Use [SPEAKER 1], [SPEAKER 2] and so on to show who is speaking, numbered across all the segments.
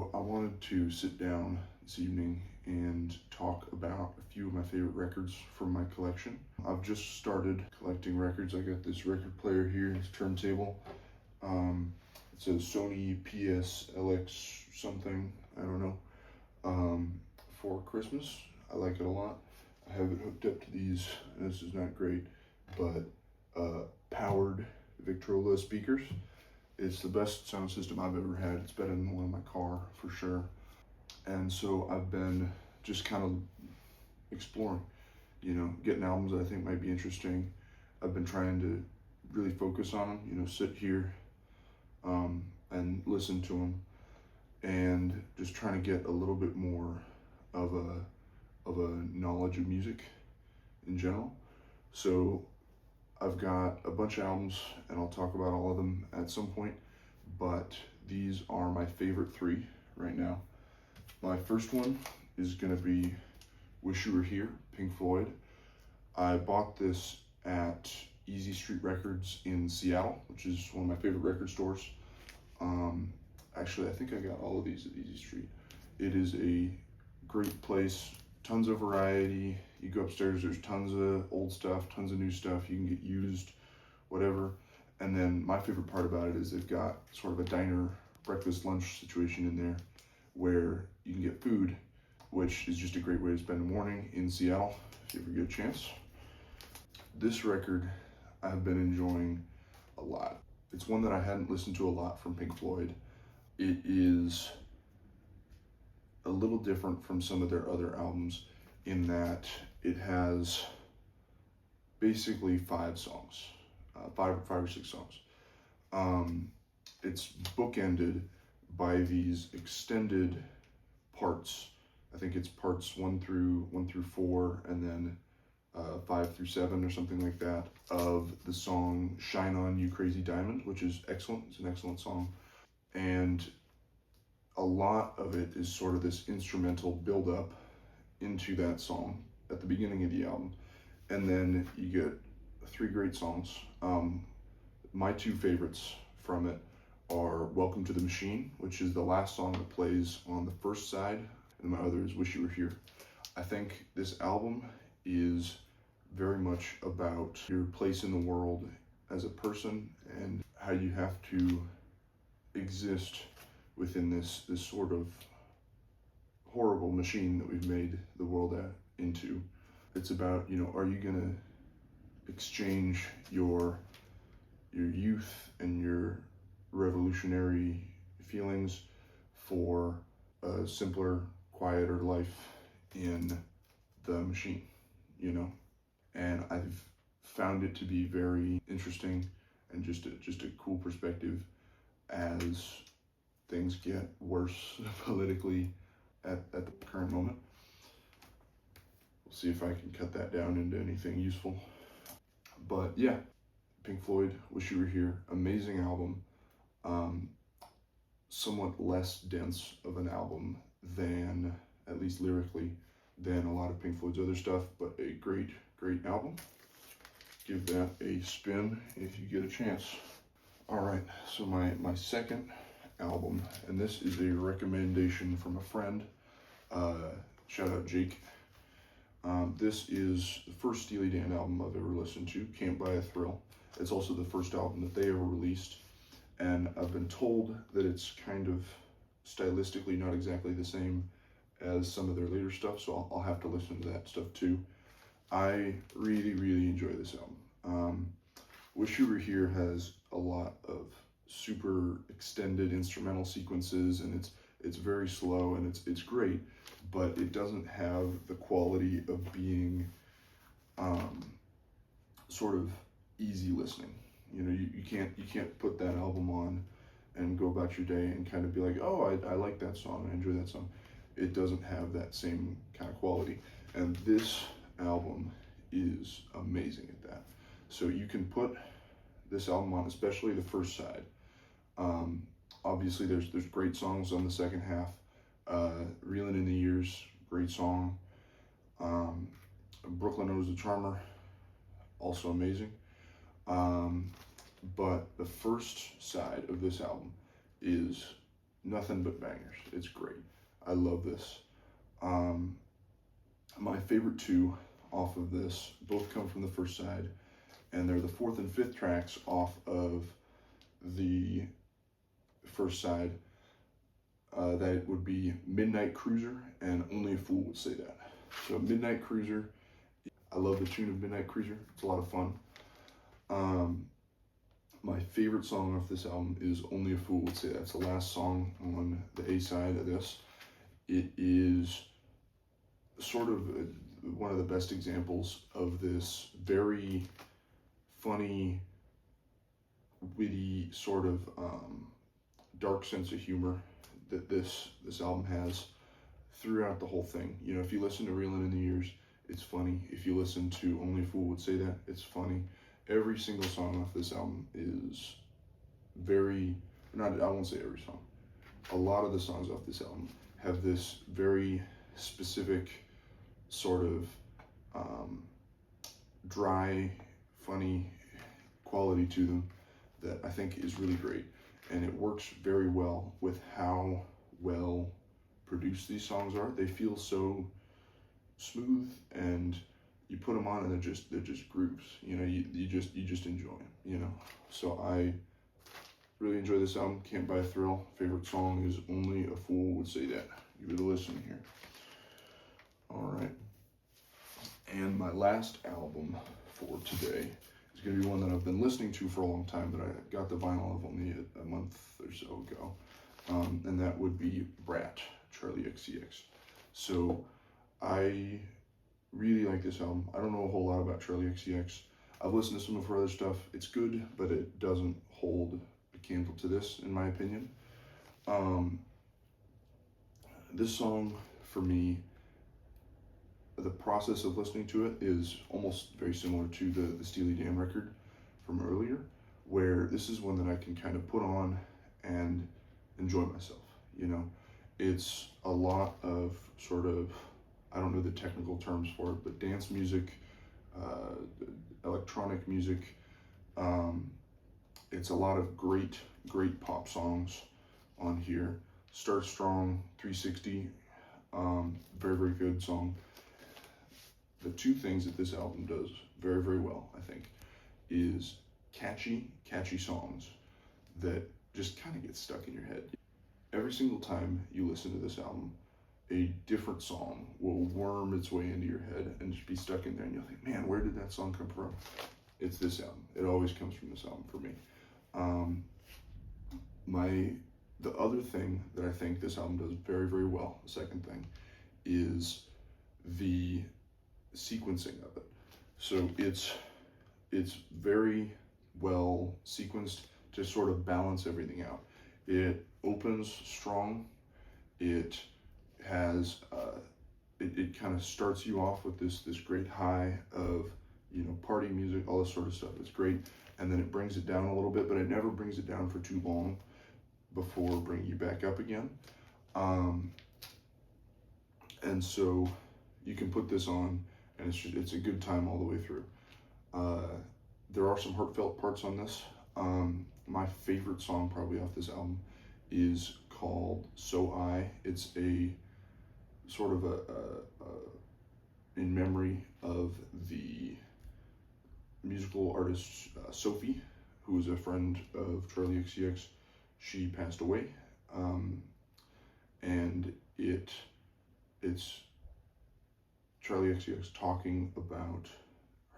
[SPEAKER 1] So I wanted to sit down this evening and talk about a few of my favorite records from my collection. I've just started collecting records. I got this record player here, this turntable. It's a Sony PSLX something, I don't know, for Christmas. I like it a lot. I have it hooked up to these, this is not great, but powered Victrola speakers. It's the best sound system I've ever had. It's better than the one in my car for sure. And so I've been just kind of exploring, getting albums that I think might be interesting. I've been trying to really focus on them, sit here and listen to them and just trying to get a little bit more of a knowledge of music in general. So I've got a bunch of albums and I'll talk about all of them at some point, but these are my favorite three right now. My first one is gonna be Wish You Were Here, Pink Floyd. I bought this at Easy Street Records in Seattle, which is one of my favorite record stores. Actually, I think I got all of these at Easy Street. It is a great place, tons of variety. You go upstairs, there's tons of old stuff, tons of new stuff. You can get used, whatever. And then my favorite part about it is they've got sort of a diner, breakfast, lunch situation in there where you can get food, which is just a great way to spend the morning in Seattle, if you ever get a chance. This record I've been enjoying a lot. It's one that I hadn't listened to a lot from Pink Floyd. It is a little different from some of their other albums in that it has basically five songs, five or six songs. It's bookended by these extended parts. I think it's parts one through 4, and then 5 through 7 or something like that, of the song Shine On You Crazy Diamond, which is excellent. It's an excellent song. And a lot of it is sort of this instrumental build-up into that song at the beginning of the album. And then you get 3 great songs. My 2 favorites from it are Welcome to the Machine, which is the last song that plays on the first side, and my other is Wish You Were Here. I think this album is very much about your place in the world as a person and how you have to exist within this sort of horrible machine that we've made the world into. It's about, are you gonna exchange your youth and your revolutionary feelings for a simpler, quieter life in the machine, And I've found it to be very interesting and just a cool perspective as things get worse politically at the current moment. We'll see if I can cut that down into anything useful. But yeah, Pink Floyd, Wish You Were Here, amazing album. Somewhat less dense of an album than, at least lyrically, than a lot of Pink Floyd's other stuff, but a great album. Give that a spin if you get a chance. All right, so my second album, and this is a recommendation from a friend. Shout out Jake. This is the first Steely Dan album I've ever listened to, Can't Buy a Thrill. It's also the first album that they ever released, and I've been told that it's kind of stylistically not exactly the same as some of their later stuff, so I'll have to listen to that stuff too. I really enjoy this album. Wish You Were Here has a lot of super extended instrumental sequences, and it's very slow and it's great, but it doesn't have the quality of being sort of easy listening. You can't put that album on and go about your day and kind of be like, oh, I like that song, I enjoy that song. It doesn't have that same kind of quality, and this album is amazing at that. So you can put this album on, especially the first side. Obviously there's great songs on the second half. Reelin' in the Years, great song. Brooklyn Owes the Charmer, also amazing. But the first side of this album is nothing but bangers. It's great. I love this. Um, my favorite two off of this both come from the first side, and they're the fourth and fifth tracks off of the first side. That would be Midnight Cruiser and Only a Fool Would Say That. So Midnight Cruiser, I love the tune of Midnight Cruiser. It's a lot of fun. My favorite song off this album is Only a Fool Would Say That. It's the last song on the A side of this. It is sort of one of the best examples of this very funny, witty, sort of dark sense of humor that this album has throughout the whole thing. You know, if you listen to Reelin' in the Years, it's funny. If you listen to Only a Fool Would Say That, it's funny. Every single song off this album is very, I won't say every song. A lot of the songs off this album have this very specific sort of dry, funny quality to them that I think is really great. And it works very well with how well produced these songs are. They feel so smooth, and you put them on and they're just grooves. You know, you just enjoy them, you know. So I really enjoy this album. Can't Buy a Thrill. Favorite song is Only a Fool Would Say That. Give it a listen here. All right. And my last album for today is going to be one that I've been listening to for a long time, but I got the vinyl of only a month or so ago. And that would be Brat, Charlie XCX. So I really like this album. I don't know a whole lot about Charlie XCX. I've listened to some of her other stuff. It's good, but it doesn't hold a candle to this, in my opinion. This song, for me, the process of listening to it is almost very similar to the Steely Dan record from earlier, where this is one that I can kind of put on and enjoy myself, you know. It's a lot of sort of, I don't know the technical terms for it, but dance music, electronic music. It's a lot of great pop songs on here. Start Strong, 360, very good song. The two things that this album does very well, I think, is catchy songs that just kind of get stuck in your head. Every single time you listen to this album, a different song will worm its way into your head and just be stuck in there, and you'll think, man, where did that song come from? It's this album. It always comes from this album for me. The other thing that I think this album does very well, the second thing, is the sequencing of it. So it's very well sequenced to sort of balance everything out. It opens strong. It has it kind of starts you off with this great high of, you know, party music, all this sort of stuff. It's great, and then it brings it down a little bit, but it never brings it down for too long before bringing you back up again. And so you can put this on, and it's a good time all the way through. There are some heartfelt parts on this. My favorite song probably off this album is called So I. It's a sort of a in memory of the musical artist Sophie, who was a friend of Charlie XCX. She passed away, and it's Charlie XCX talking about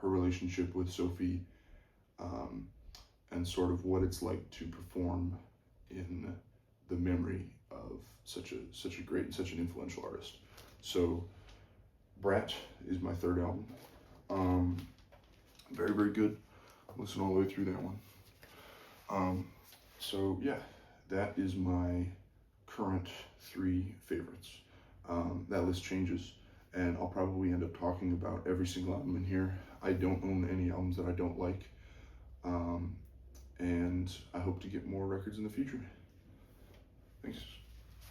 [SPEAKER 1] her relationship with Sophie, and sort of what it's like to perform in the memory of such a great and such an influential artist. So Brat is my third album. Very good. Listen all the way through that one. So yeah, that is my current 3 favorites. That list changes, and I'll probably end up talking about every single album in here. I don't own any albums that I don't like, and I hope to get more records in the future. Thanks.